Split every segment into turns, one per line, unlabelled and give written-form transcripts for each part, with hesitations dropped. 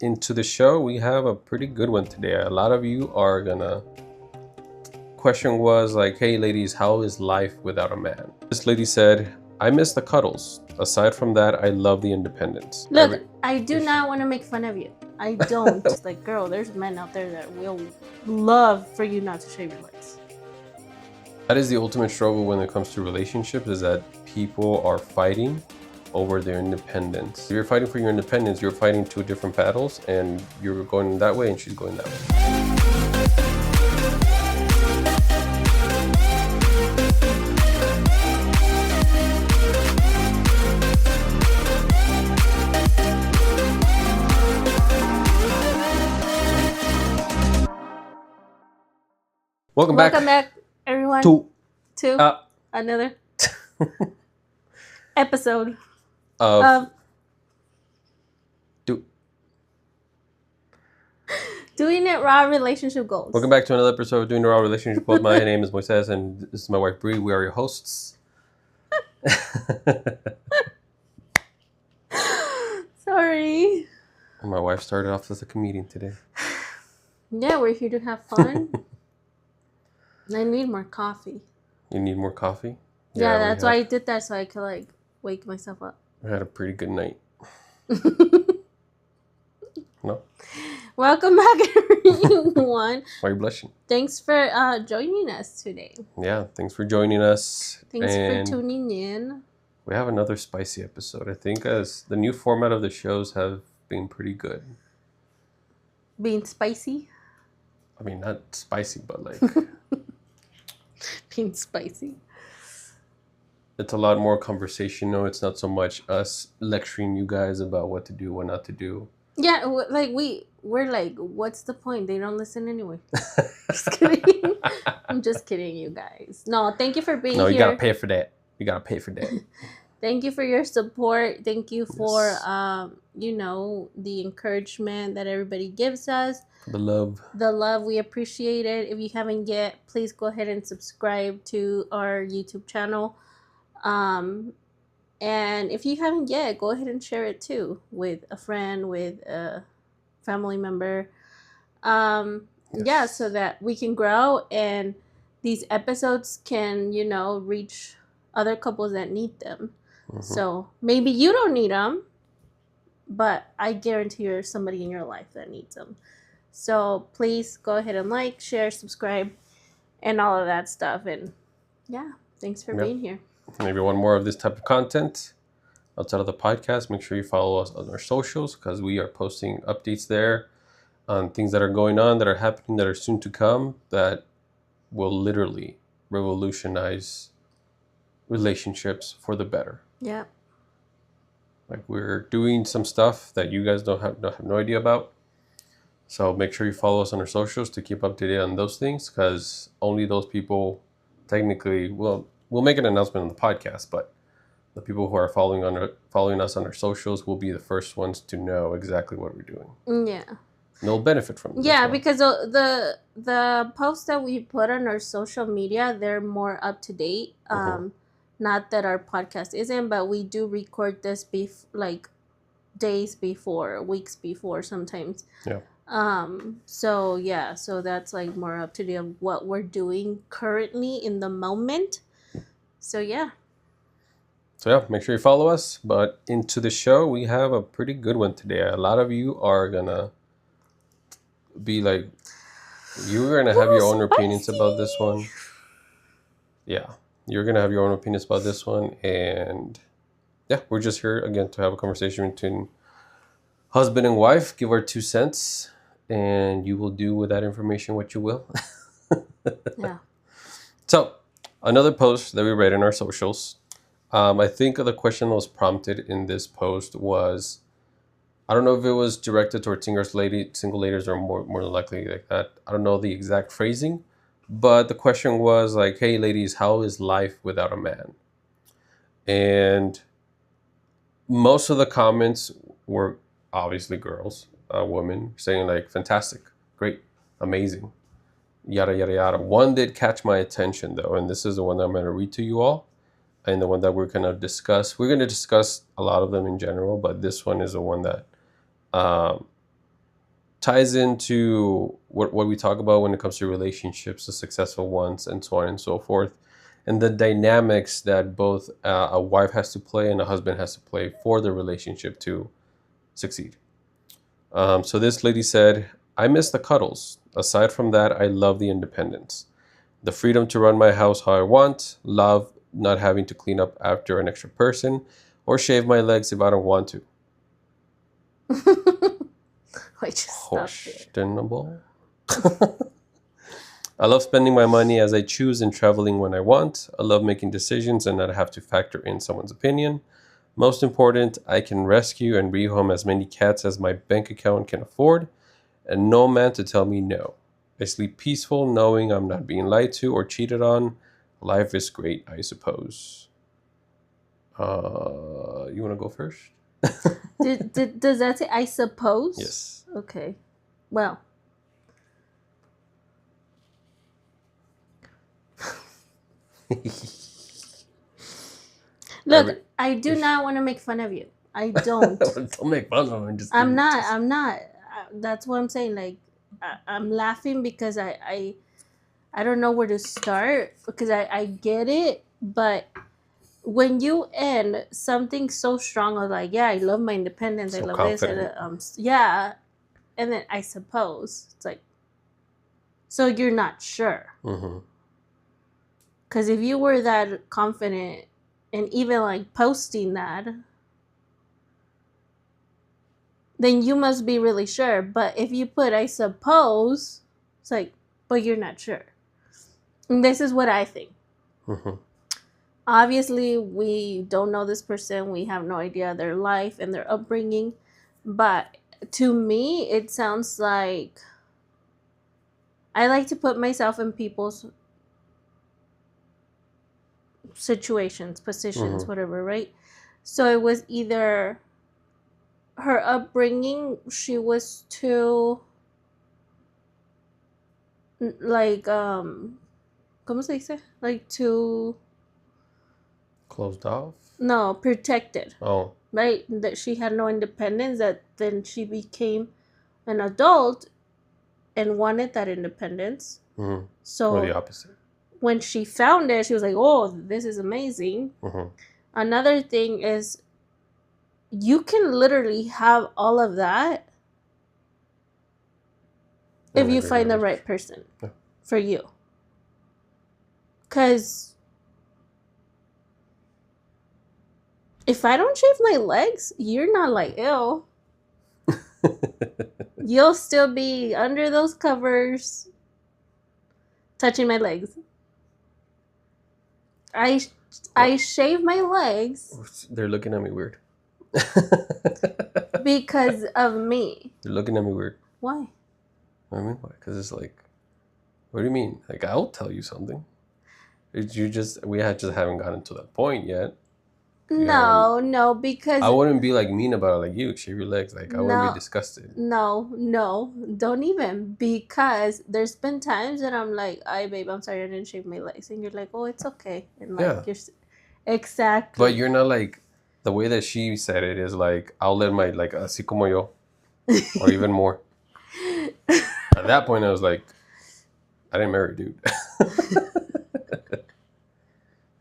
into the show. We have a pretty good one today. A lot of you are gonna question was like, hey ladies, how is life without a man? This lady said, I miss the cuddles. Aside from that, I love the independence.
Look, I do not want to make fun of you. I don't. Like, girl, there's men out there that will love for you not to shave your legs.
That is the ultimate struggle when it comes to relationships, is that people are fighting over their independence. If you're fighting for your independence, you're fighting two different battles, and you're going that way and she's going that way. Welcome back,
everyone, to another episode of Doing It Raw Relationship Goals.
Welcome back to another episode of Doing It Raw Relationship Goals. My name is Moises, and this is my wife Bree. We are your hosts.
Sorry.
And my wife started off as a comedian today.
Yeah, we're here to have fun. I need more coffee.
You need more coffee?
Yeah, that's why I did that, so I could wake myself up.
I had a pretty good night. No?
Welcome back, everyone.
Why are you blushing?
Thanks for joining us today.
Yeah, thanks for joining us.
Thanks for tuning in.
We have another spicy episode. I think as the new format of the shows have been pretty good.
Being spicy?
I mean, not spicy, but like...
Being spicy.
It's a lot more conversational. It's not so much us lecturing you guys about what to do, what not to do.
Yeah, we're like, what's the point? They don't listen anyway. Just kidding. I'm just kidding, you guys. No, thank you for being here.
No, you gotta pay for that. You gotta pay for that.
Thank you for your support. Thank you for the encouragement that everybody gives us.
The love.
We appreciate it. If you haven't yet, please go ahead and subscribe to our YouTube channel. And if you haven't yet, go ahead and share it too with a friend, with a family member. Yes. Yeah, so that we can grow and these episodes can, reach other couples that need them. Mm-hmm. So maybe you don't need them, but I guarantee there's somebody in your life that needs them. So please go ahead and like, share, subscribe, and all of that stuff. And yeah, thanks for being here.
Maybe one more of this type of content outside of the podcast. Make sure you follow us on our socials because we are posting updates there on things that are going on, that are happening, that are soon to come, that will literally revolutionize relationships for the better.
Yeah.
Like we're doing some stuff that you guys don't have no idea about. So make sure you follow us on our socials to keep up to date on those things because only those people technically we'll make an announcement on the podcast, but the people who are following us on our socials will be the first ones to know exactly what we're doing.
Yeah.
And they'll benefit from it.
Yeah, because the posts that we put on our social media, they're more up to date. Not that our podcast isn't, but we do record this days before, weeks before sometimes.
Yeah.
So that's more up to date of what we're doing currently in the moment. So yeah,
make sure you follow us. But into the show, we have a pretty good one today. A lot of you are gonna be like, you're gonna have your own opinions about this one. Yeah, you're gonna have your own opinions about this one, and yeah, we're just here again to have a conversation between husband and wife. Give our 2 cents, and you will do with that information what you will.
Yeah.
So, another post that we read in our socials. I think the question that was prompted in this post was, I don't know if it was directed towards single ladies or more than likely like that. I don't know the exact phrasing, but the question was like, hey ladies, how is life without a man? And most of the comments were obviously girls, women saying like, fantastic, great, amazing, yada, yada, yada. One did catch my attention though, and this is the one that I'm going to read to you all. And the one that we're going to discuss. We're going to discuss a lot of them in general, but this one is the one that ties into what we talk about when it comes to relationships, the successful ones, and so on and so forth, and the dynamics that both a wife has to play and a husband has to play for the relationship to succeed. So this lady said, I miss the cuddles. Aside from that, I love the independence. The freedom to run my house how I want, love not having to clean up after an extra person, or shave my legs if I don't want to.
I just stopped it.
Questionable. I love spending my money as I choose and traveling when I want. I love making decisions and not have to factor in someone's opinion. Most important, I can rescue and rehome as many cats as my bank account can afford, and no man to tell me no. I sleep peaceful knowing I'm not being lied to or cheated on. Life is great, I suppose. You want to go first?
Does that say I suppose?
Yes.
Okay. Well. Look, I do not want to make fun of you. I don't.
Don't make fun of me.
I'm not. That's what I'm saying. Like, I'm laughing because I don't know where to start because I get it, but when you end something so strong of like, yeah, I love my independence,
So
I love
confident.
this, yeah, and then I suppose it's like, so you're not sure.
Mm-hmm.
Because if you were that confident and even like posting that, then you must be really sure. But if you put I suppose, it's like, but you're not sure. And this is what I think.
Mm-hmm.
Obviously, we don't know this person. We have no idea their life and their upbringing. But to me, it sounds like I like to put myself in people's situations, positions,
Mhm.
whatever, right? So it was either her upbringing, she was too like ¿cómo se dice? Like too
Closed off?
no, protected,
Oh.
right? That she had no independence, that then she became an adult and wanted that independence.
Mm-hmm. Or
So
the opposite.
when she found it, she was like, "Oh, this is amazing."
Mm-hmm.
Another thing is you can literally have all of that if you find the right person for you. Because if I don't shave my legs, you're not like, ew. You'll still be under those covers touching my legs. I shave my legs.
They're looking at me weird.
Because of me.
They're looking at me weird.
Why?
I mean, why? Because it's like, what do you mean? Like, I'll tell you something. We haven't gotten to that point yet.
No, because
I wouldn't be like mean about it like you, shave your legs. Like, I wouldn't be disgusted.
No, don't even. Because there's been times that I'm like, "Ay, babe, I'm sorry I didn't shave my legs," and you're like, "Oh, it's okay," and like you're exactly.
But you're not like the way that she said it is like I'll let my like así como yo, or even more. At that point, I was like, I didn't marry, dude.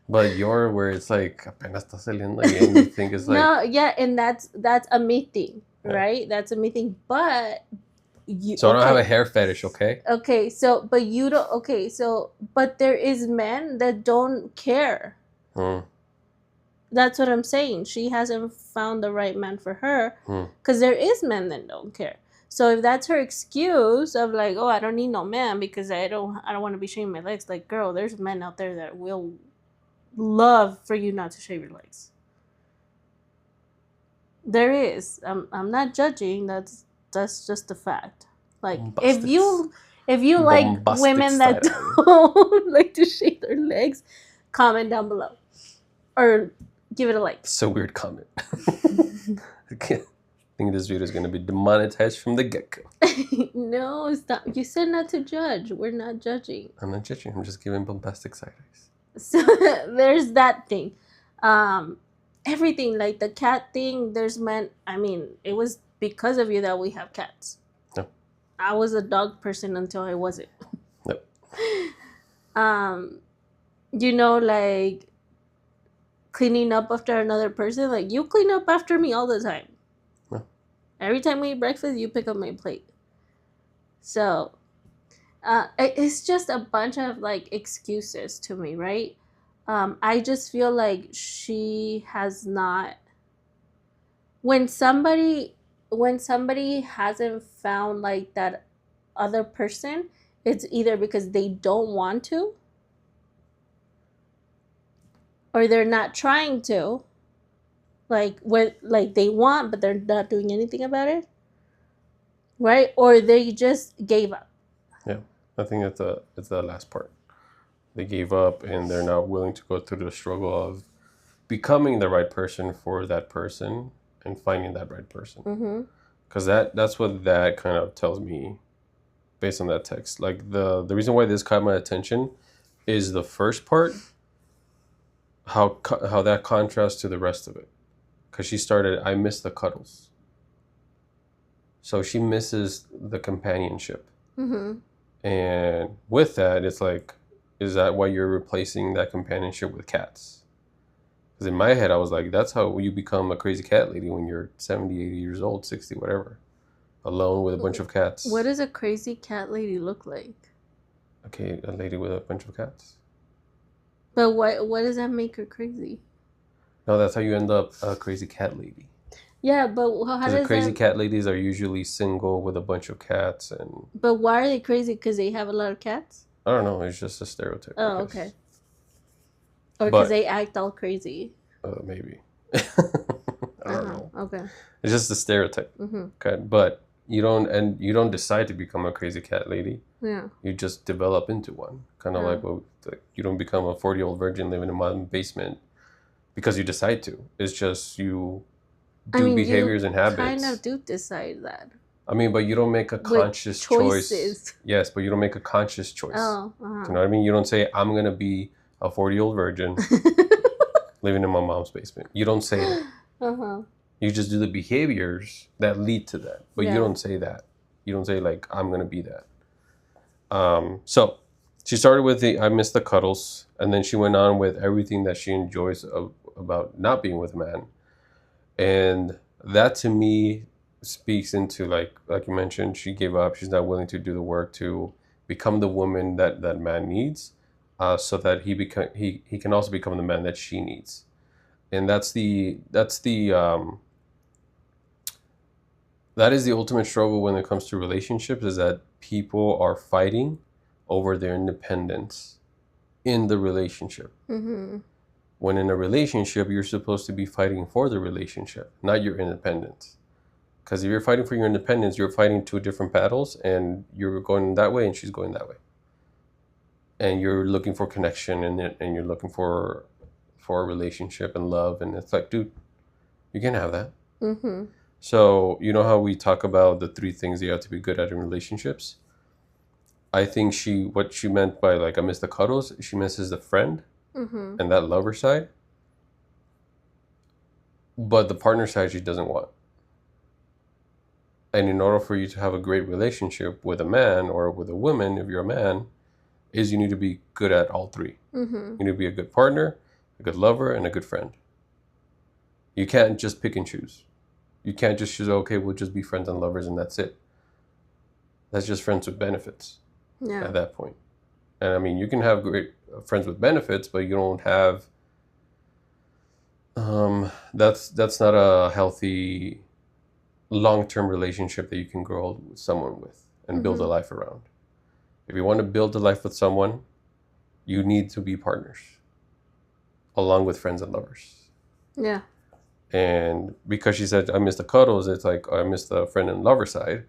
But you're where it's like apenas está saliendo and you think it's like
no, yeah, and that's a me thing, right? That's a me thing, but you.
So I don't have a hair fetish, okay?
Okay, so but you don't. Okay, so but there is men that don't care. That's what I'm saying. She hasn't found the right man for her because there is men that don't care. So if that's her excuse of like, oh, I don't need no man because I don't want to be shaving my legs. Like, girl, there's men out there that will love for you not to shave your legs. There is. I'm not judging. That's just a fact. Like if you like women that don't like to shave their legs, comment down below or give it a like.
It's a weird comment. I think this video is going to be demonetized from the get-go.
No, stop. You said not to judge. We're not judging.
I'm not judging. I'm just giving bombastic side eyes.
So there's that thing. Everything, like the cat thing, there's men. I mean, it was because of you that we have cats.
No.
I was a dog person until I wasn't.
Yep.
You know, like cleaning up after another person. Like you clean up after me all the time.
Yeah.
Every time we eat breakfast, you pick up my plate. So it's just a bunch of like excuses to me, right? I just feel like she has not. When somebody hasn't found like that other person, it's either because they don't want to or they're not trying to. Like what like they want but they're not doing anything about it, right? Or they just gave up.
Yeah, I think it's the last part. They gave up and they're not willing to go through the struggle of becoming the right person for that person and finding that right person.
Mm-hmm.
Because that's what that kind of tells me based on that text. Like the reason why this caught my attention is the first part, how that contrasts to the rest of it. Because she started, I miss the cuddles. So she misses the companionship.
Mm-hmm.
And with that, it's like, is that why you're replacing that companionship with cats? Because in my head, I was like, that's how you become a crazy cat lady when you're 70, 80 years old, 60, whatever. Alone with a bunch of cats.
What does a crazy cat lady look like?
Okay, a lady with a bunch of cats.
But what does that make her crazy?
No, that's how you end up a crazy cat lady.
Yeah, but how
Because
does
the crazy
that...
cat ladies are usually single with a bunch of cats, and
But why are they crazy? Because they have a lot of cats?
I don't know. It's just a stereotype.
Oh, okay. Or because they act all crazy.
Maybe. I don't know.
Okay.
It's just a stereotype.
Mm-hmm.
Okay, but you don't decide to become a crazy cat lady.
Yeah.
You just develop into one. Kind of like you don't become a 40-year-old virgin living in my basement because you decide to. It's just you do behaviors and habits.
Kind of do decide that.
I mean, but you don't make a conscious choice. Yes, but you don't make a conscious choice.
Oh,
Do you know what I mean? You don't say, I'm going to be a 40-year-old virgin living in my mom's basement. You don't say that.
Uh-huh.
You just do the behaviors that lead to that. But you don't say that. You don't say, like, I'm going to be that. So she started with I miss the cuddles. And then she went on with everything that she enjoys about not being with a man. And that to me speaks into like you mentioned, she gave up. She's not willing to do the work to become the woman that man needs, so that he can also become the man that she needs. And that is the ultimate struggle when it comes to relationships, is that people are fighting over their independence in the relationship.
Mm-hmm.
When in a relationship, you're supposed to be fighting for the relationship, not your independence. Because if you're fighting for your independence, you're fighting two different battles, and you're going that way and she's going that way. And you're looking for connection, and you're looking for a relationship and love. And it's like, dude, you can't have that.
Mm-hmm.
So you know how we talk about the 3 things you have to be good at in relationships? I think what she meant by like, I miss the cuddles, she misses the friend.
Mm-hmm.
And that lover side, but the partner side she doesn't want. And in order for you to have a great relationship with a man or with a woman, if you're a man, is you need to be good at all 3.
Mm-hmm.
You need to be a good partner, a good lover, and a good friend. You can't just pick and choose. You can't just choose, okay, we'll just be friends and lovers and that's it. That's just friends with benefits at that point. And I mean, you can have great friends with benefits, but you don't have, that's not a healthy long-term relationship that you can grow with someone with and build a life around. If you want to build a life with someone, you need to be partners along with friends and lovers.
Yeah.
And because she said, I miss the cuddles, it's like, I miss the friend and lover side,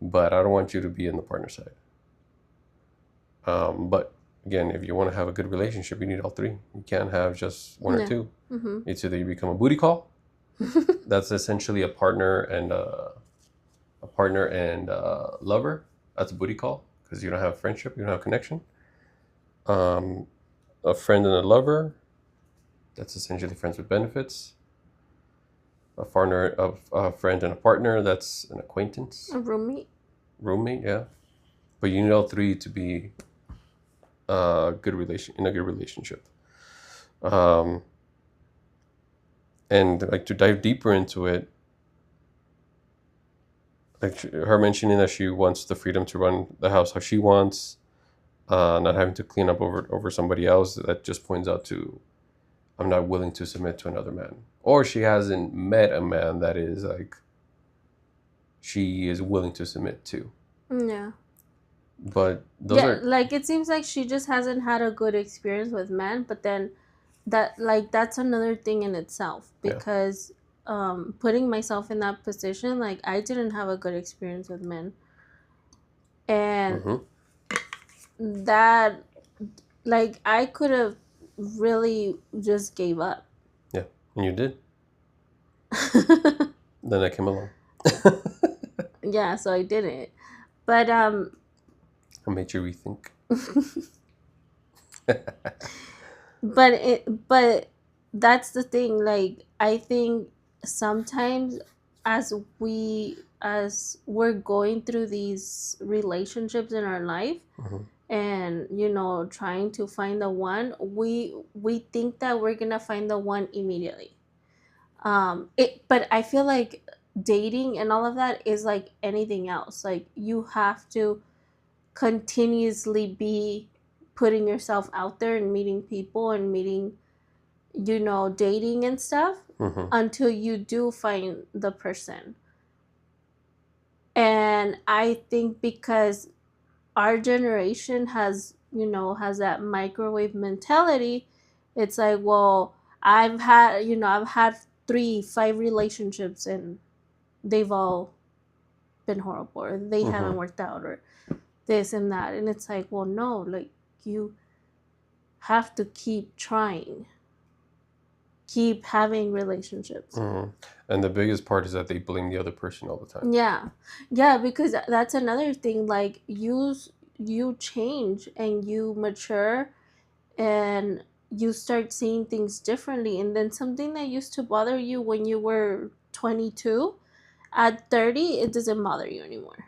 but I don't want you to be in the partner side. But again, if you want to have a good relationship, you need all 3. You can't have just 1 or 2.
Mm-hmm.
It's either you become a booty call. That's essentially a partner and lover. That's a booty call because you don't have friendship, you don't have connection. A friend and a lover. That's essentially friends with benefits. A friend and a partner. That's an acquaintance.
A roommate.
roommate, yeah. But you need all three to be good relation in a good relationship. Um, and like to dive deeper into it, like her mentioning that she wants the freedom to run the house how she wants, not having to clean up over somebody else. That just points out to I'm not willing to submit to another man, or she hasn't met a man that is like she is willing to submit to.
Yeah.
But those are
like it seems like she just hasn't had a good experience with men, but then that's another thing in itself, because putting myself in that position, like I didn't have a good experience with men, and that, like, I could have really just gave up.
Yeah, and you did. Then I came along.
Yeah, so I didn't. But
I made you rethink.
but that's the thing. Like, I think sometimes as we're going through these relationships in our life, and trying to find the one, we think that we're gonna find the one immediately. But I feel like dating and all of that is like anything else. Like, you have to continuously be putting yourself out there and meeting people and dating and stuff, until you do find the person. And I think because our generation has that microwave mentality, it's like, well, I've had 3-5 relationships and they've all been horrible, or they haven't worked out, or this and that. And it's like, well, no, like, you have to keep trying, keep having relationships.
And the biggest part is that they blame the other person all the time.
Yeah, because that's another thing. Like, you change and you mature, and you start seeing things differently, and then something that used to bother you when you were 22, at 30 it doesn't bother you anymore.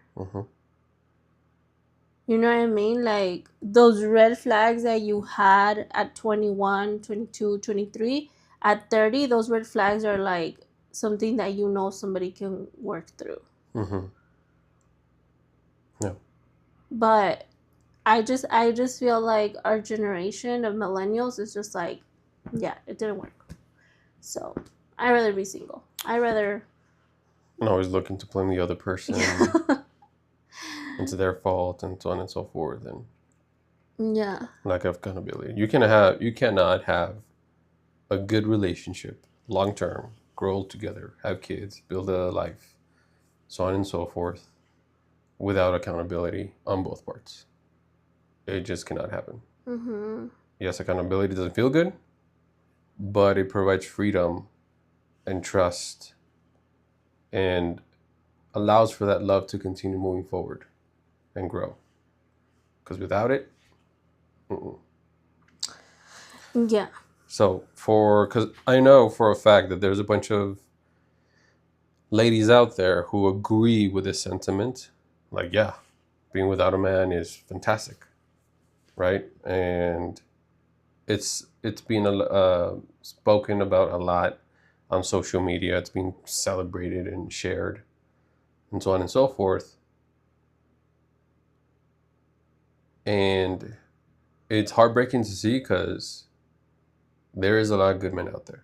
You know what I mean? Like, those red flags that you had at 21, 22, 23, at 30, those red flags are like something that somebody can work through.
Yeah.
But I just feel like our generation of millennials is just like, yeah, it didn't work. So I'd rather be single. And
always looking to blame the other person. It's their fault, and so on and so forth, and lack of accountability. You cannot have a good relationship, long term, grow old together, have kids, build a life, so on and so forth, without accountability on both parts. It just cannot happen. Yes, accountability doesn't feel good, but it provides freedom and trust, and allows for that love to continue moving forward and grow. Because without it,
yeah.
So because I know for a fact that there's a bunch of ladies out there who agree with this sentiment. Like, yeah, being without a man is fantastic, right? And it's been spoken about a lot on social media. It's being celebrated and shared, and so on and so forth. And it's heartbreaking to see, because there is a lot of good men out there.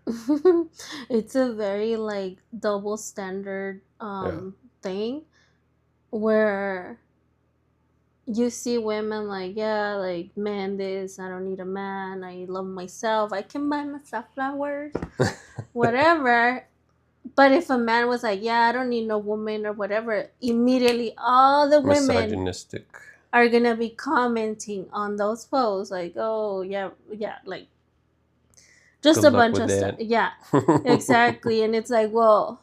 It's a very like double standard thing, where you see women like, yeah, like, man, this, I don't need a man, I love myself, I can buy myself flowers, whatever. But if a man was like, yeah, I don't need no woman or whatever, immediately all the women
Misogynistic
are gonna be commenting on those posts like, oh yeah, like, just
Good
a bunch of stuff. Yeah, exactly. And it's like, well,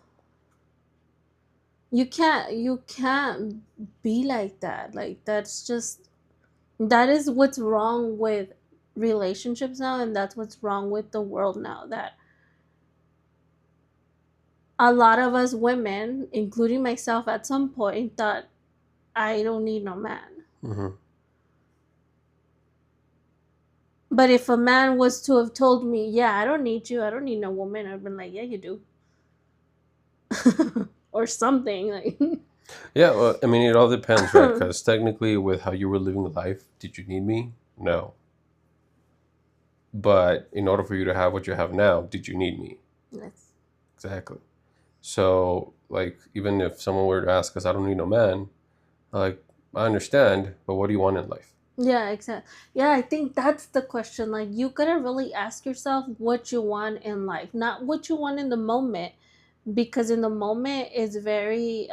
you can't be like that. Like, that is what's wrong with relationships now, and that's what's wrong with the world now, that a lot of us women, including myself at some point, thought I don't need no man.
Mm-hmm.
But if a man was to have told me, yeah, I don't need you, I don't need no woman, I've been like, yeah, you do. Or something. Like,
Yeah, well, I mean, it all depends, right? Because technically, with how you were living life, did you need me? No. But in order for you to have what you have now, did you need me?
yes.
Exactly. So, like, even if someone were to ask us, I don't need no man, like, I understand, but what do you want in life?
Yeah, exactly. Yeah, I think that's the question. Like, you gotta really ask yourself what you want in life, not what you want in the moment, because in the moment it's very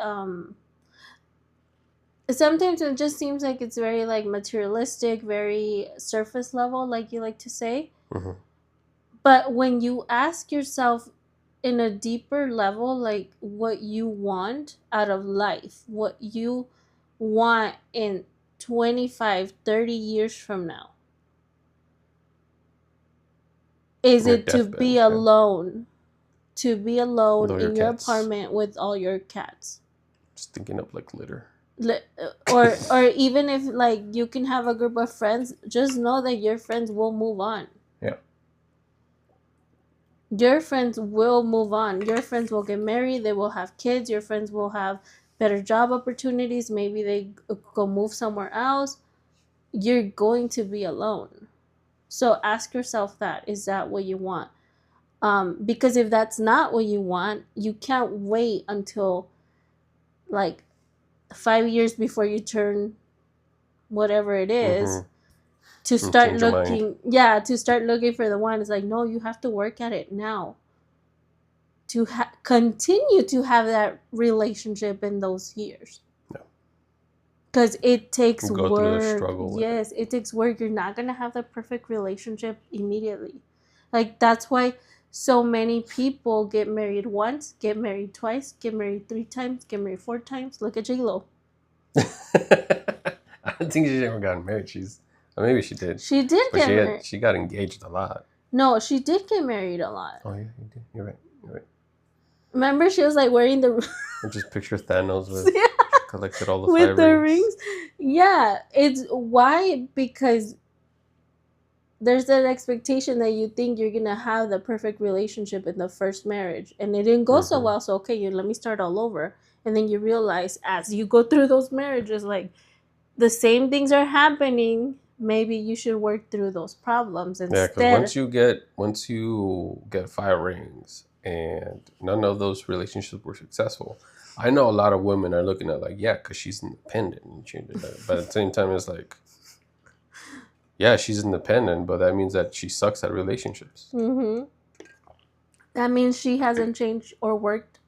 sometimes it just seems like it's very like materialistic, very surface level, like you like to say.
Mm-hmm.
But when you ask yourself in a deeper level, like what you want out of life, what you want in 25, 30 years from now, is
Your
it to
deathbed,
be
yeah.
alone? To be alone
With all your
in your
cats.
apartment with all your cats?
Just thinking of like litter.
Or even if like you can have a group of friends, just know that your friends will move on.
Yeah.
Your friends will move on. Your friends will get married, they will have kids, your friends will have better job opportunities, maybe they go move somewhere else. You're going to be alone. So ask yourself, that is that what you want? Because if that's not what you want, you can't wait until like 5 years before you turn whatever it is
Mm-hmm.
to
And
start
change your mind.
looking. Yeah, to start looking for the one. It's like, no, you have to work at it now to continue to have that relationship in those years,
No.
because it takes
Go through the
work.
struggle with it.
Yes, it takes work. You're not gonna have the perfect relationship immediately. Like, that's why so many people get married once, get married twice, get married 3 times, get married 4 times. Look at J-Lo.
I don't think she's ever gotten married. Or maybe she did.
She did
But
get married.
she got engaged a lot.
No, she did get married a lot.
Oh yeah, you did. You're right. You're right.
Remember, she was like wearing the
I just picture Thanos with collected all the
with
5
the
rings.
rings. Yeah, it's why, because there's that expectation that you think you're gonna have the perfect relationship in the first marriage, and it didn't go so
Mm-hmm.
well. So okay, let me start all over, and then you realize as you go through those marriages, like the same things are happening. Maybe you should work through those problems
Yeah, because
instead.
once you get 5 rings and none of those relationships were successful, I know a lot of women are looking at like, yeah, because she's independent, and but at the same time, it's like, yeah, she's independent, but that means that she sucks at relationships.
Mm-hmm. That means she hasn't changed or worked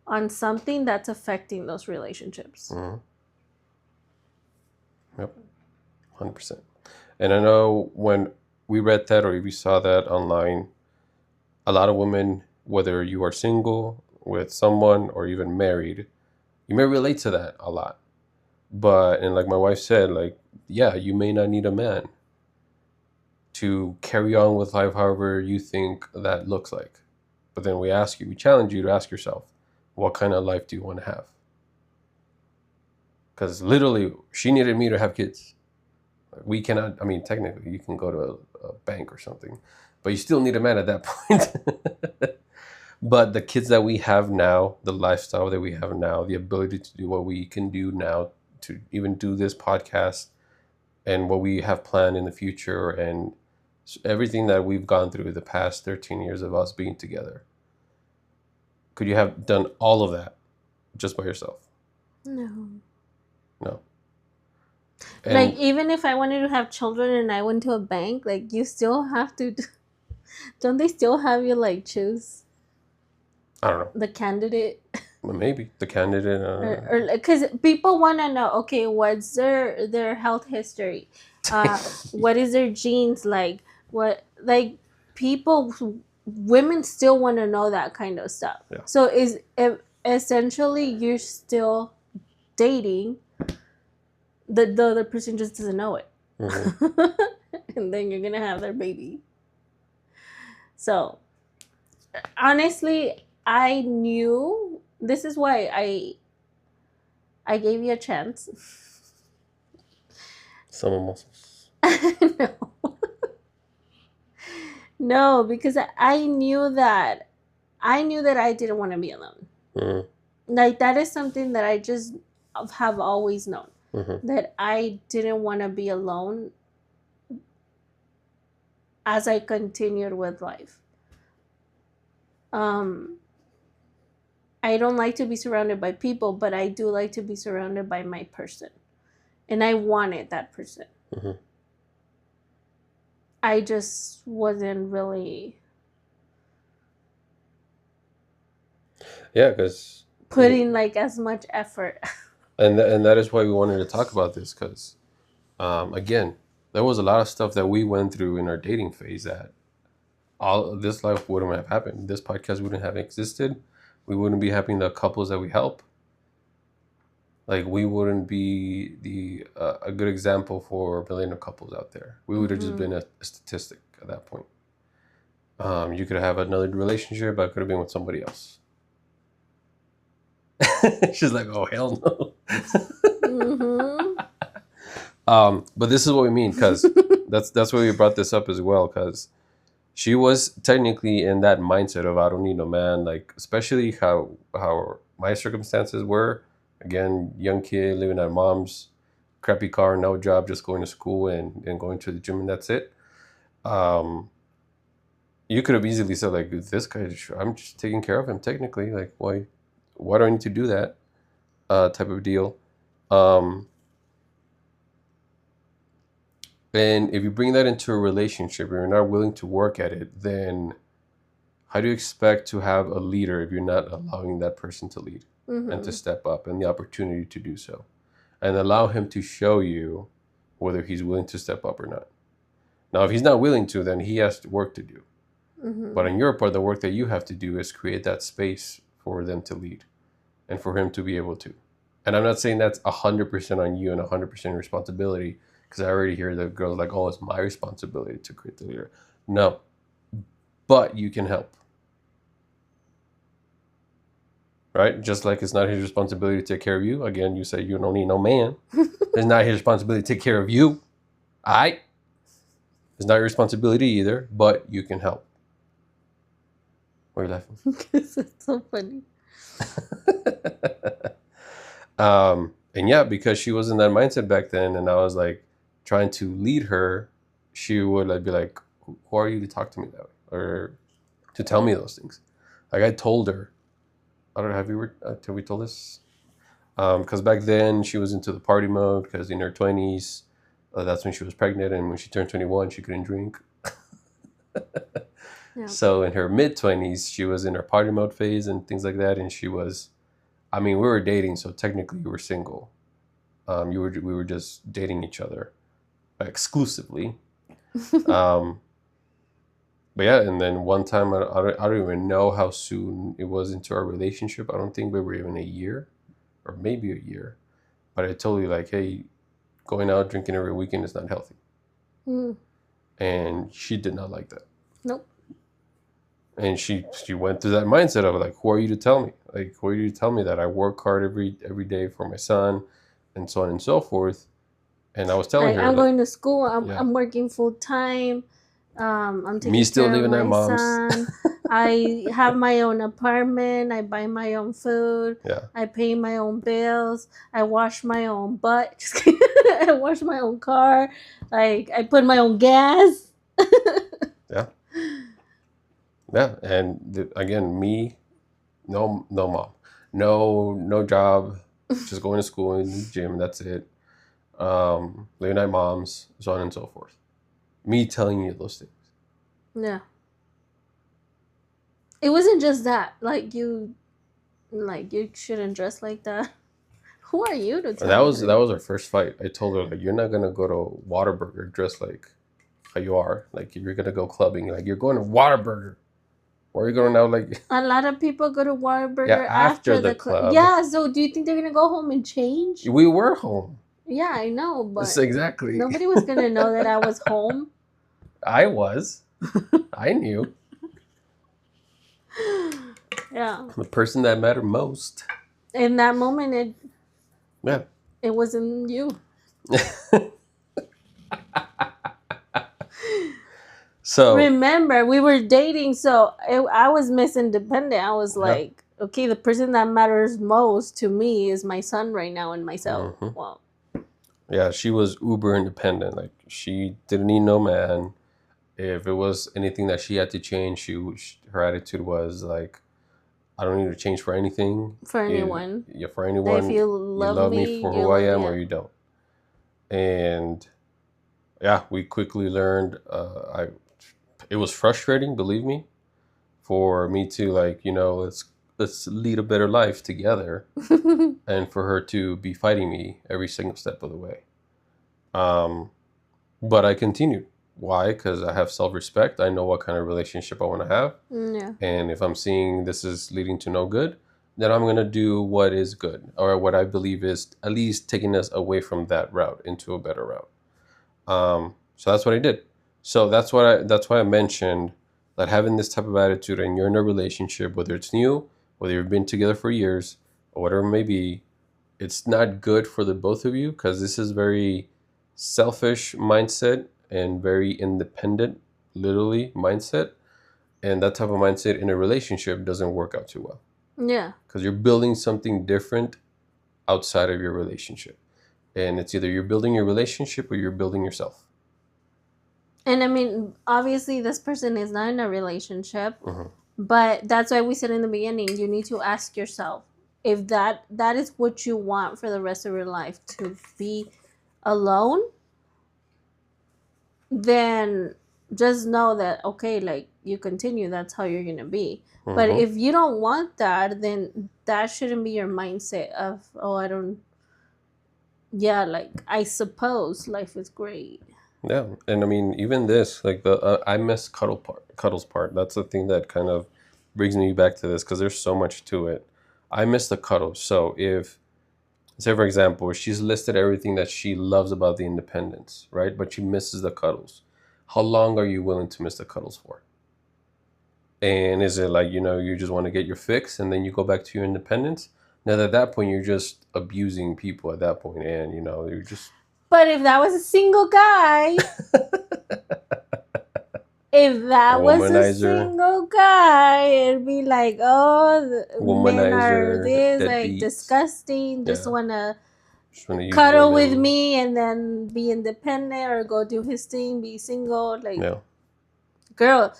on something that's affecting those relationships.
Mm-hmm. Yep, 100%. And I know when we read that or we saw that online, a lot of women, whether you are single with someone or even married, you may relate to that a lot. But, and like my wife said, like, yeah, you may not need a man to carry on with life however you think that looks like. But then we challenge you to ask yourself, what kind of life do you want to have? Because literally, she needed me to have kids. We cannot, I mean, technically, you can go to a bank or something, but you still need a man at that point. But the kids that we have now, the lifestyle that we have now, the ability to do what we can do now, to even do this podcast and what we have planned in the future, and everything that we've gone through the past 13 years of us being together. Could you have done all of that just by yourself?
No.
No.
Like,
And
even if I wanted to have children and I went to a bank, like, you still have to. Don't they still have you like choose
I don't know,
the candidate?
maybe the candidate.
Or because people want to know, okay, what's their health history, what is their genes like, what, like, people, women still want to know that kind of stuff.
Yeah.
So essentially you're still dating, the other person just doesn't know it.
Mm-hmm.
And then you're gonna have their baby. So honestly, I knew, this is why I gave you a chance.
Summer muscles.
No. No, because I knew that I didn't want to be alone.
Mm.
Like that is something that I just have always known,
Mm-hmm.
that I didn't want to be alone as I continued with life. I don't like to be surrounded by people, but I do like to be surrounded by my person. And I wanted that person.
Mm-hmm.
I just wasn't really
Because
putting like as much effort.
and that is why we wanted to talk about this, because again, there was a lot of stuff that we went through in our dating phase that all of this life wouldn't have happened. This podcast wouldn't have existed. We wouldn't be helping the couples that we help. Like we wouldn't be a good example for a billion of couples out there. We would have just been a statistic at that point. You could have another relationship, but I could have been with somebody else. She's like, oh hell no. But this is what we mean, because that's why we brought this up as well, because she was technically in that mindset of I don't need no man, like especially how my circumstances were. Again, young kid living at mom's, crappy car, no job, just going to school and going to the gym, and that's it. You could have easily said like, this guy, I'm just taking care of him technically. Like, why do I need to do that? Type of deal. And if you bring that into a relationship, and you're not willing to work at it, then how do you expect to have a leader if you're not allowing that person to lead and to step up and the opportunity to do so, and allow him to show you whether he's willing to step up or not? Now, if he's not willing to, then he has work to do. But on your part, the work that you have to do is create that space for them to lead and for him to be able to. And I'm not saying that's 100% on you and 100% responsibility, because I already hear the girls like, oh, it's my responsibility to create the leader. No, but you can help. Right? Just like it's not his responsibility to take care of you. Again, you say you don't need no man. It's not his responsibility to take care of you. All right? It's not your responsibility either, but you can help. Why are you laughing?
Because it's so funny.
And yeah, because she was in that mindset back then, and I was like trying to lead her, she would like be like, who are you to talk to me that way, or to tell me those things? Like I told her, I don't know, have we told this? Because back then she was into the party mode, because in her 20s, that's when she was pregnant, and when she turned 21, she couldn't drink.
Yeah.
So in her mid-20s, she was in her party mode phase and things like that, and she was, I mean, we were dating, so technically we were single. We were just dating each other exclusively. But yeah, and then one time, I don't even know how soon it was into our relationship. I don't think we were even a year, or maybe a year. But I told you like, hey, going out drinking every weekend is not healthy. And she did not like that.
Nope.
And she went through that mindset of like, who are you to tell me? Like, who are you to tell me that I work hard every day for my son, and so on and so forth? And I was telling her,
I'm
like,
going to school. I'm working full time. I'm taking
me still
care
living
of
at
my
mom's.
son. I have my own apartment. I buy my own food.
Yeah.
I pay my own bills. I wash my own butt. Just kidding. I wash my own car. Like I put my own gas.
Yeah. Yeah, and again, me, no mom, no job, just going to school and the gym. That's it. Living at mom's, so on and so forth. Me telling you those things.
Yeah. It wasn't just that. Like you shouldn't dress like that. Who are you to tell
That was
her?
our first fight. I told her like, you're not gonna go to Whataburger dressed like how you are. Like if you're gonna go clubbing, like you're going to Whataburger. Or are you going out like
a lot of people go to Whataburger
after the club?
Yeah, so do you think they're gonna go home and change?
We were home.
Yeah, I know, but
That's exactly.
Nobody was gonna know that I was home.
I was. I knew.
Yeah.
The person that mattered most.
In that moment,
Yeah.
It wasn't you.
So
Remember, we were dating, so I was Miss Independent. I was
yeah.
like, okay, the person that matters most to me is my son right now and myself.
Hmm.
Well,
Yeah, she was uber independent. Like she didn't need no man. If it was anything that she had to change, her attitude was like, I don't need to change for anything.
for
If
anyone,
yeah, for
if
anyone,
you
you
love
love me
me,
for
you
who I
love,
am or
yeah.
you don't. And yeah, we quickly learned. It was frustrating, believe me, for me to like, let's lead a better life together, and for her to be fighting me every single step of the way. Um, but I continued. Why? Because I have self respect. I know what kind of relationship I want to have.
Yeah.
And if I'm seeing this is leading to no good, then I'm going to do what is good or what I believe is at least taking us away from that route into a better route. So that's what I did. So that's why I mentioned that having this type of attitude and you're in a relationship, whether it's new, whether you've been together for years, or whatever it may be, it's not good for the both of you because this is very selfish mindset and very independent, literally mindset. And that type of mindset in a relationship doesn't work out too well
Yeah.
because you're building something different outside of your relationship. And it's either you're building your relationship or you're building yourself.
And I mean, obviously, this person is not in a relationship,
Hmm.
but that's why we said in the beginning, you need to ask yourself if that is what you want for the rest of your life, to be alone. Then just know that, okay, like, you continue, that's how you're gonna be. But
Hmm.
if you don't want that, then that shouldn't be your mindset of, oh, I don't, yeah, like, I suppose life is great.
Yeah, and I mean even this, like the I miss cuddles part. That's the thing that kind of brings me back to this because there's so much to it. I miss the cuddles. So if, say for example, she's listed everything that she loves about the independence, right? But she misses the cuddles. How long are you willing to miss the cuddles for? And is it like, you just want to get your fix and then you go back to your independence? Now at that point, you're just abusing people at that point, and you're just
But if that was a single guy, if
a
that was a
womanizer,
single guy, it'd be like, oh, men are
womanizer,
this, like,
deadbeat.
disgusting, just
Yeah,
wanna
just want to use
cuddle with
women.
me and then be independent or go do his thing, be single. Like,
Yeah.
girl,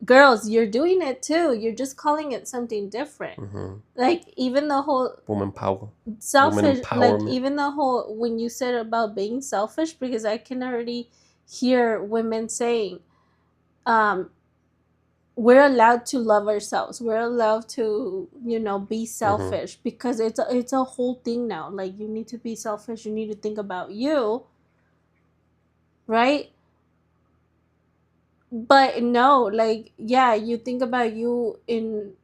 girls, you're doing it too. You're just calling it something different.
Hmm.
Like, even the whole
Woman power. Woman
selfish, like,
empowerment.
even the whole, when you said about being selfish, because I can already hear women saying, um, we're allowed to love ourselves. We're allowed to, be
Hmm.
selfish, because it's a whole thing now. Like, you need to be selfish. You need to think about you, right? But no, like, yeah, you think about you in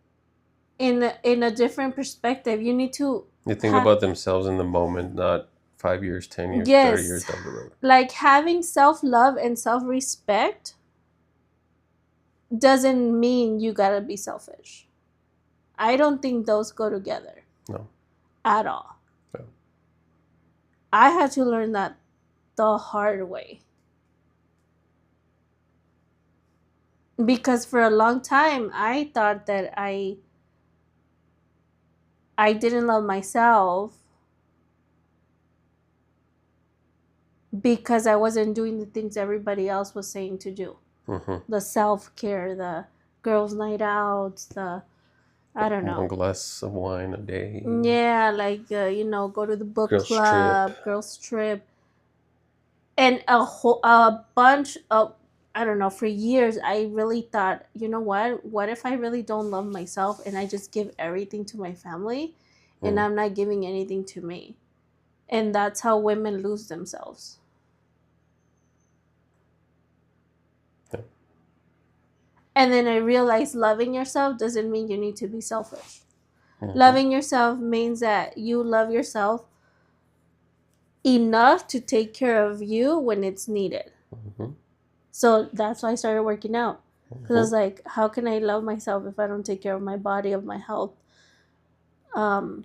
a different perspective. You need to
They think
have,
about themselves in the moment, not 5 years, 10 years, 30 years
yes,
down the road.
like, having self-love and self-respect doesn't mean you gotta be selfish. I don't think those go together
No.
at all.
No.
I had to learn that the hard way, because for a long time I thought that I didn't love myself because I wasn't doing the things everybody else was saying to do.
Hmm.
The self-care, the girls' night out, the, I don't
One
know.
glass of wine a day.
Yeah, like, go to the book
Girls trip.
club, girls trip, and a bunch of, I don't know. For years, I really thought, you know what? What if I really don't love myself and I just give everything to my family, and
Mm.
I'm not giving anything to me? And that's how women lose themselves.
Yeah.
And then I realized loving yourself doesn't mean you need to be selfish.
Hmm.
Loving yourself means that you love yourself enough to take care of you when it's needed.
Hmm.
So that's why I started working out. Because I was
Hmm.
like, how can I love myself if I don't take care of my body, of my health? Um,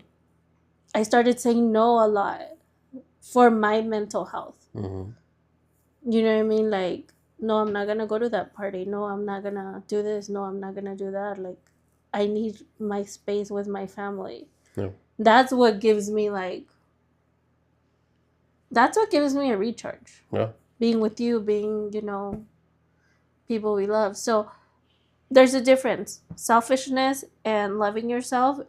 I started saying no a lot for my mental health.
Mm-hmm.
You know what I mean? Like, no, I'm not gonna go to that party. No, I'm not gonna do this. No, I'm not gonna do that. Like, I need my space with my family.
Yeah.
That's what gives me that's what gives me a recharge.
Yeah.
Being with you, being, people we love. So there's a difference. Selfishness and loving yourself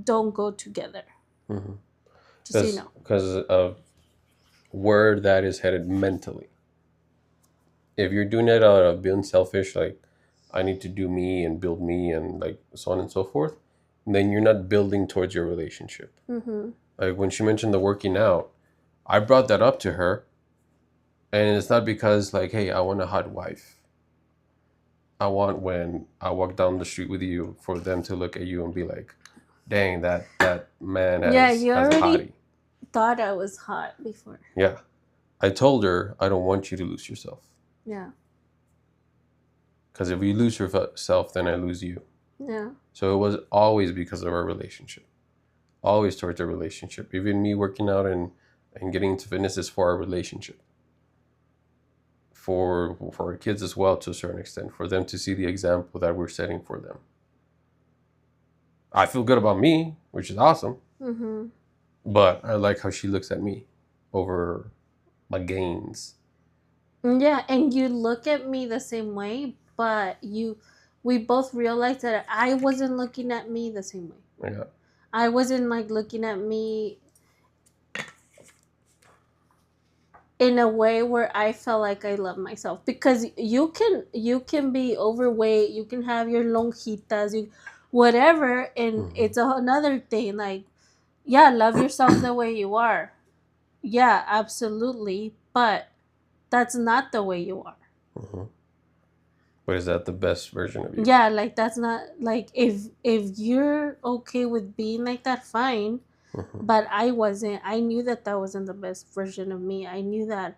don't go together.
Mm-hmm.
Just so you know.
Because of where that is headed mentally. If you're doing it out of being selfish, like I need to do me and build me and like so on and so forth, then you're not building towards your relationship.
Mm-hmm.
Like when she mentioned the working out, I brought that up to her, and it's not because like, hey, I want a hot wife. I want when I walk down the street with you for them to look at you and be like, dang, that man has
you
has a
already
hottie.
thought I was hot before.
Yeah. I told her I don't want you to lose yourself.
Yeah.
Because if you lose yourself, then I lose you.
Yeah.
So it was always because of our relationship. Always towards our relationship. Even me working out and getting into fitness is for our relationship. For our kids as well, to a certain extent. For them to see the example that we're setting for them. I feel good about me, which is awesome.
Mm-hmm.
But I like how she looks at me over my gains.
Yeah, and you look at me the same way, but we both realized that I wasn't looking at me the same way.
Yeah.
I wasn't like looking at me in a way where I felt like I love myself, because you can be overweight, you can have your lonjitas, whatever, and it's another thing. Like, yeah, love yourself the way you are. Yeah, absolutely, but that's not the way you are.
Mm-hmm. But is that the best version of you?
Yeah, like that's not like, if you're okay with being like that, fine.
Mm-hmm.
But I wasn't. I knew that wasn't the best version of me. I knew that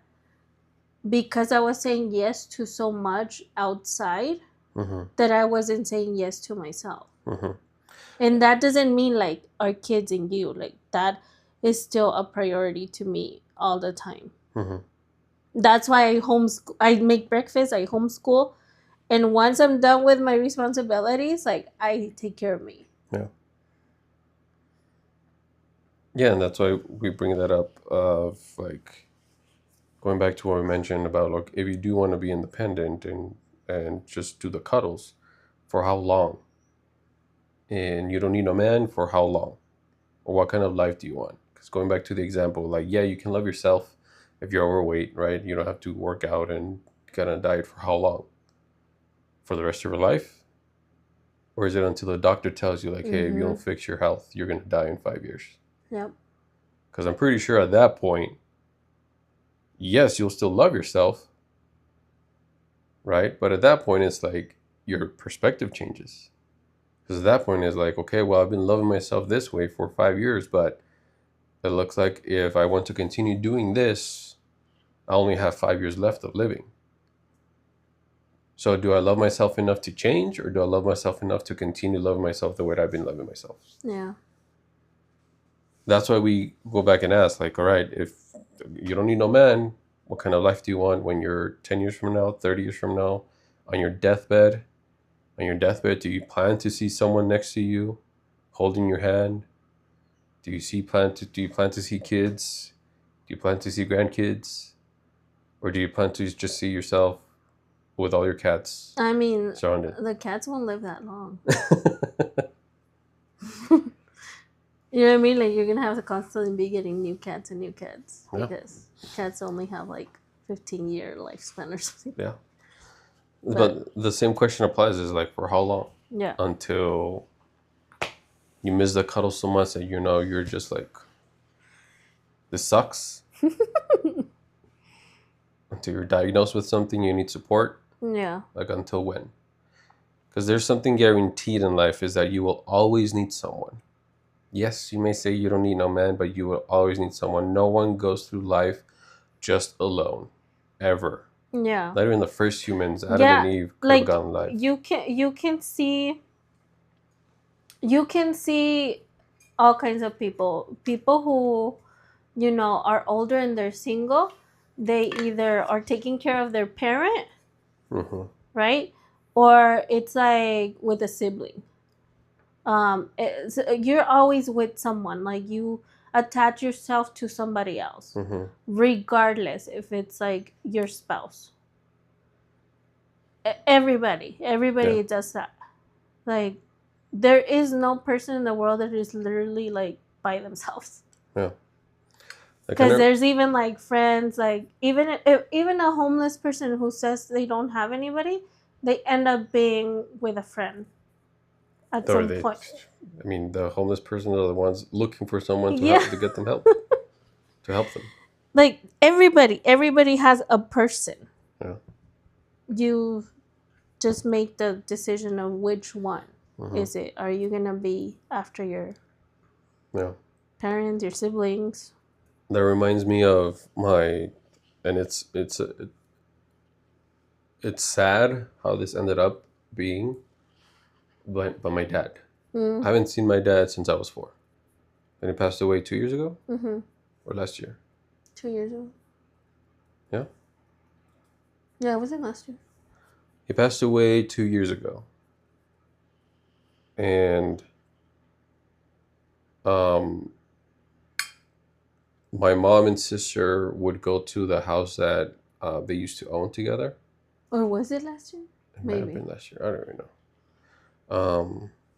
because I was saying yes to so much outside,
Mm-hmm.
that I wasn't saying yes to myself.
Mm-hmm.
And that doesn't mean like our kids and you, like that is still a priority to me all the time.
Mm-hmm.
That's why I make breakfast, I homeschool, and once I'm done with my responsibilities, like I take care of me.
Yeah. Yeah, and that's why we bring that up of like going back to what we mentioned about like if you do want to be independent and just do the cuddles, for how long? And you don't need a man for how long? Or what kind of life do you want? Because going back to the example, like yeah, you can love yourself if you're overweight, right? You don't have to work out and get on a diet for how long? For the rest of your life? Or is it until the doctor tells you like, hey, if you don't fix your health, you're gonna die in 5 years?
Yep.
Because I'm pretty sure at that point, yes, you'll still love yourself, right? But at that point, it's like your perspective changes. Because at that point, it's like, okay, well, I've been loving myself this way for 5 years, but it looks like if I want to continue doing this, I only have 5 years left of living. So do I love myself enough to change, or do I love myself enough to continue loving myself the way that I've been loving myself?
Yeah.
That's why we go back and ask, like, all right, if you don't need no man, what kind of life do you want when you're 10 years from now, 30 years from now, on your deathbed? On your deathbed, do you plan to see someone next to you holding your hand? Do you plan to see kids? Do you plan to see grandkids? Or do you plan to just see yourself with all your cats
I mean,
surrounded?
the cats won't live that long. You know what I mean? Like, you're gonna have to constantly be getting new cats and new cats, because cats only have like 15-year lifespan or something.
Yeah. But the same question applies, is like, for how long?
Yeah.
Until you miss the cuddle so much that you're just like, this sucks. Until you're diagnosed with something, you need support.
Yeah.
Like, until when? Because there's something guaranteed in life, is that you will always need someone. Yes, you may say you don't need no man, but you will always need someone. No one goes through life just alone, ever.
Yeah.
Not even the first humans, Adam and Eve, could have gotten life.
You can see all kinds of people. People who, are older and they're single, they either are taking care of their parent,
Mm-hmm.
right? Or it's like with a sibling. You're always with someone, like you attach yourself to somebody else,
Mm-hmm.
regardless if it's like your spouse. Everybody
Yeah.
does that. Like, there is no person in the world that is literally like by themselves.
Yeah.
Because there's even like friends, like even a homeless person who says they don't have anybody, they end up being with a friend at
Or
some
they,
point.
I mean, the homeless person are the ones looking for someone to
Yeah.
help to get them help, to help them.
Like everybody has a person.
Yeah.
You just make the decision of which one
Mm-hmm.
is it. Are you gonna be after your
Yeah.
parents, your siblings?
That reminds me of and it's sad how this ended up being, but my dad. I haven't seen my dad since I was 4, and he passed away 2 years ago or last year.
2 years ago.
Yeah.
Yeah, it wasn't last year.
He passed away 2 years ago, and um, my mom and sister would go to the house that they used to own together.
Or was it last year?
It might have
Maybe.
been last year. I don't even know.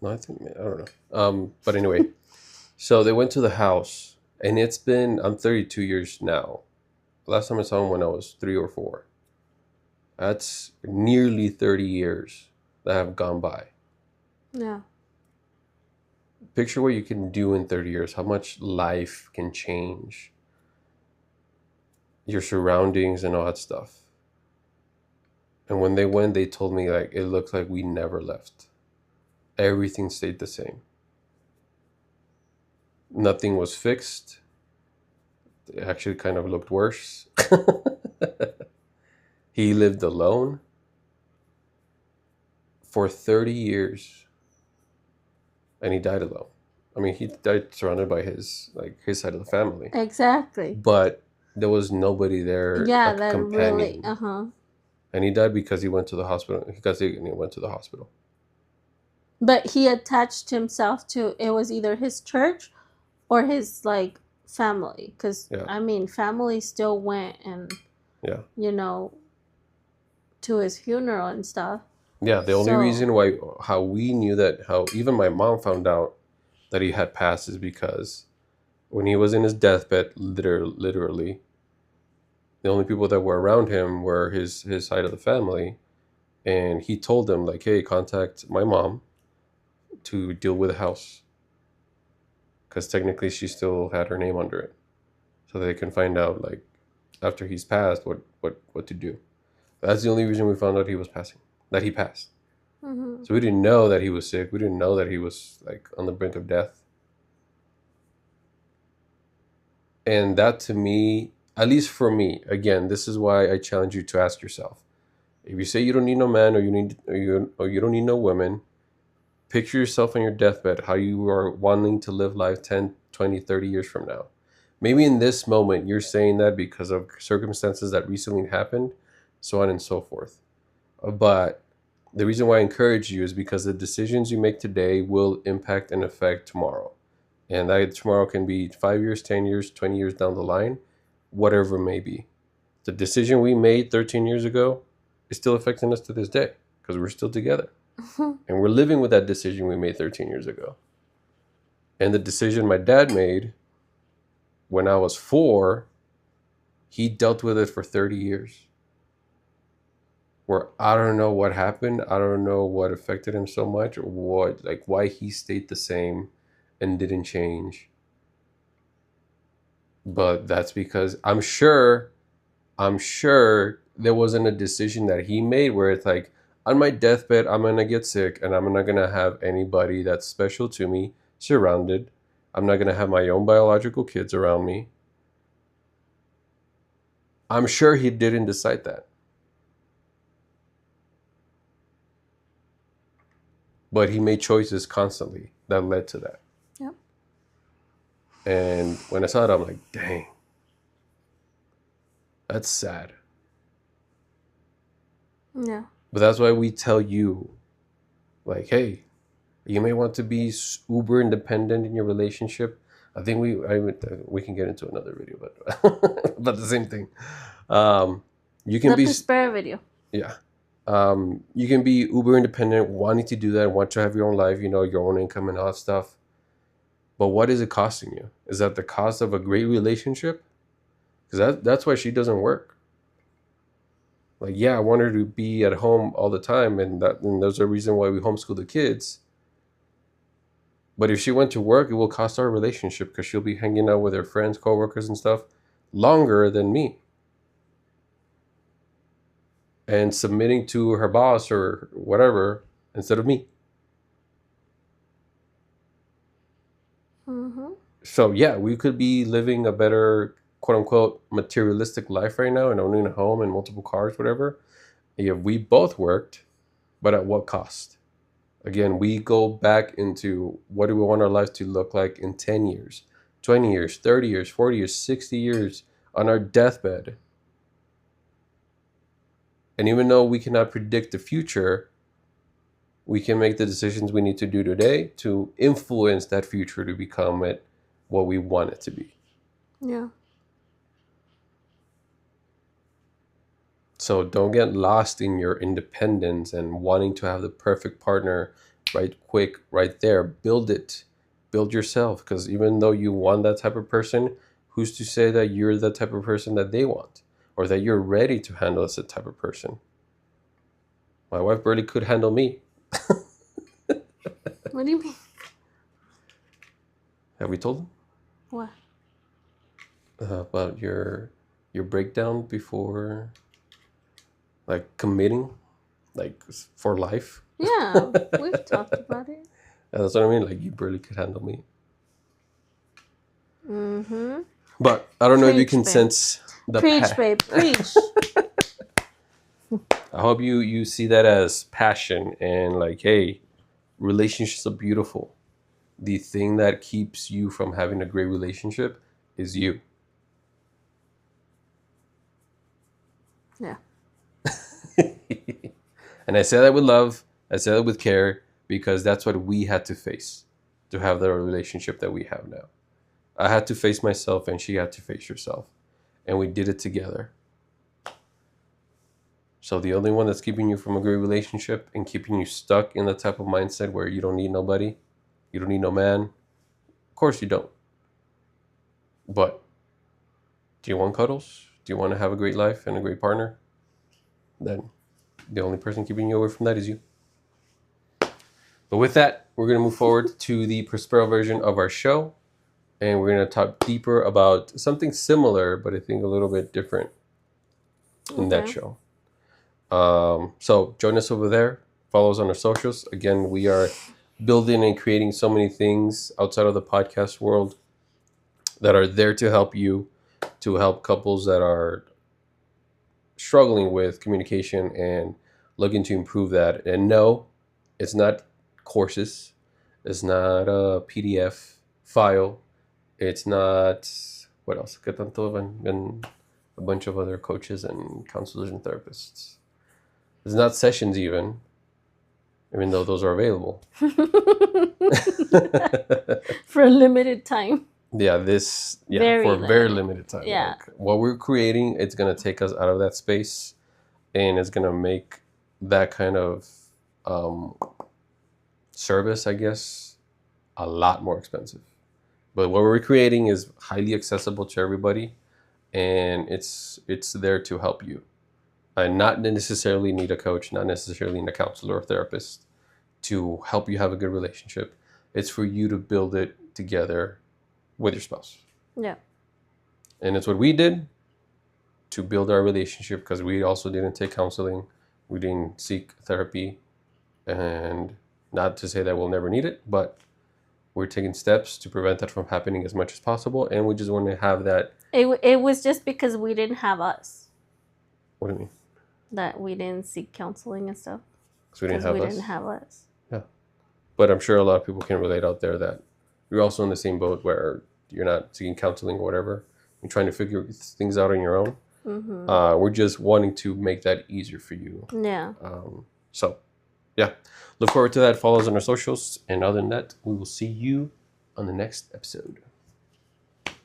No, I don't know. But anyway, so they went to the house, and I'm 32 years now. Last time I saw him when I was 3 or 4. That's nearly 30 years that have gone by.
Yeah.
Picture what you can do in 30 years, how much life can change, your surroundings and all that stuff. And when they went, they told me like it looked like we never left. Everything stayed the same. Nothing was fixed. It actually kind of looked worse. He lived alone for 30 years, and he died alone. I mean, he died surrounded by his side of the family.
Exactly.
But there was nobody there,
Yeah,
a
that
companion.
really.
And he died because he went to the hospital. He went to the hospital.
But he attached himself to, it was either his church or his like family, because
Yeah.
I mean, family still went and
Yeah.
to his funeral and stuff.
Yeah, the only reason how we knew that, how even my mom found out that he had passed, is because when he was in his deathbed, literally, the only people that were around him were his side of the family, and he told them like, "Hey, contact my mom to deal with the house, because technically she still had her name under it, so they can find out like after he's passed what to do." That's the only reason we found out that he passed.
Mm-hmm.
So we didn't know that he was sick. We didn't know that he was like on the brink of death. And that, to me, at least for me, again, this is why I challenge you to ask yourself. If you say you don't need no man, or you don't need no woman, picture yourself on your deathbed, how you are wanting to live life 10, 20, 30 years from now. Maybe in this moment you're saying that because of circumstances that recently happened, so on and so forth. But the reason why I encourage you is because the decisions you make today will impact and affect tomorrow. And that tomorrow can be 5 years, 10 years, 20 years down the line, whatever it may be. The decision we made 13 years ago is still affecting us to this day because we're still together. And we're living with that decision we made 13 years ago. And the decision my dad made when I was 4, he dealt with it for 30 years. Where I don't know what happened. I don't know what affected him so much, or why he stayed the same and didn't change. But that's because I'm sure there wasn't a decision that he made where it's like, on my deathbed, I'm going to get sick and I'm not going to have anybody that's special to me surrounded. I'm not going to have my own biological kids around me. I'm sure he didn't decide that. But he made choices constantly that led to that.
Yep.
And when I saw it, I'm like, dang, that's sad.
Yeah.
But that's why we tell you, like, hey, you may want to be uber independent in your relationship. I think we can get into another video, but but the same thing. You can
The
be
Prospera video.
yeah. You can be uber independent, wanting to do that, want to have your own life, your own income and all that stuff. But what is it costing you? Is that the cost of a great relationship? Because that's why she doesn't work. Like, yeah, I want her to be at home all the time, and there's a reason why we homeschool the kids. But if she went to work, it will cost our relationship because she'll be hanging out with her friends, coworkers, and stuff longer than me. And submitting to her boss or whatever instead of me.
Mm-hmm.
So, yeah, we could be living a better, quote unquote, materialistic life right now and owning a home and multiple cars, whatever, if we both worked, but at what cost? Again, we go back into what do we want our life to look like in 10 years, 20 years, 30 years, 40 years, 60 years on our deathbed. And even though we cannot predict the future, we can make the decisions we need to do today to influence that future to become it what we want it to be.
Yeah.
So don't get lost in your independence and wanting to have the perfect partner right quick, right there. Build it. Build yourself. Because even though you want that type of person, who's to say that you're the type of person that they want? Or that you're ready to handle as a type of person? My wife barely could handle me.
What do you mean?
Have we told them
What?
about your breakdown before, like, committing, like, for life?
Yeah, we've talked about it.
That's what I mean. Like, you barely could handle me.
Mm-hmm.
But I don't know if you
Preach,
can
babe.
sense the
Preach, babe. Preach.
I hope you see that as passion and like, hey, relationships are beautiful. The thing that keeps you from having a great relationship is you.
Yeah.
And I say that with love. I say that with care because that's what we had to face to have the relationship that we have now. I had to face myself and she had to face herself. And we did it together. So the only one that's keeping you from a great relationship and keeping you stuck in the type of mindset where you don't need nobody, you don't need no man, of course you don't. But do you want cuddles? Do you want to have a great life and a great partner? Then the only person keeping you away from that is you. But with that, we're going to move forward to the Prospero version of our show. And we're going to talk deeper about something similar, but I think a little bit different in that show. So join us over there. Follow us on our socials. Again, we are building and creating so many things outside of the podcast world that are there to help you, to help couples that are struggling with communication and looking to improve that. And no, it's not courses. It's not a PDF file. It's not, what else? Que tanto and a bunch of other coaches and counselors and therapists. It's not sessions even though those are available.
For a limited time.
Yeah, for a very limited time.
Yeah.
Like, what we're creating, it's going to take us out of that space and it's going to make that kind of service, I guess, a lot more expensive. But what we're creating is highly accessible to everybody and it's there to help you. And not necessarily need a coach, not necessarily need a counselor or therapist to help you have a good relationship. It's for you to build it together with your spouse.
Yeah.
And it's what we did to build our relationship because we also didn't take counseling. We didn't seek therapy. And not to say that we'll never need it, but we're taking steps to prevent that from happening as much as possible. And we just want to have that.
It was just because we didn't have us.
What do you mean?
That we didn't seek counseling and stuff.
So we didn't have us.
Yeah.
But I'm sure a lot of people can relate out there that you're also in the same boat where you're not seeking counseling or whatever, you're trying to figure things out on your own.
Mm-hmm.
We're just wanting to make that easier for you.
Yeah.
So, yeah, look forward to that. Follow us on our socials, and other than that, we will see you on the next episode.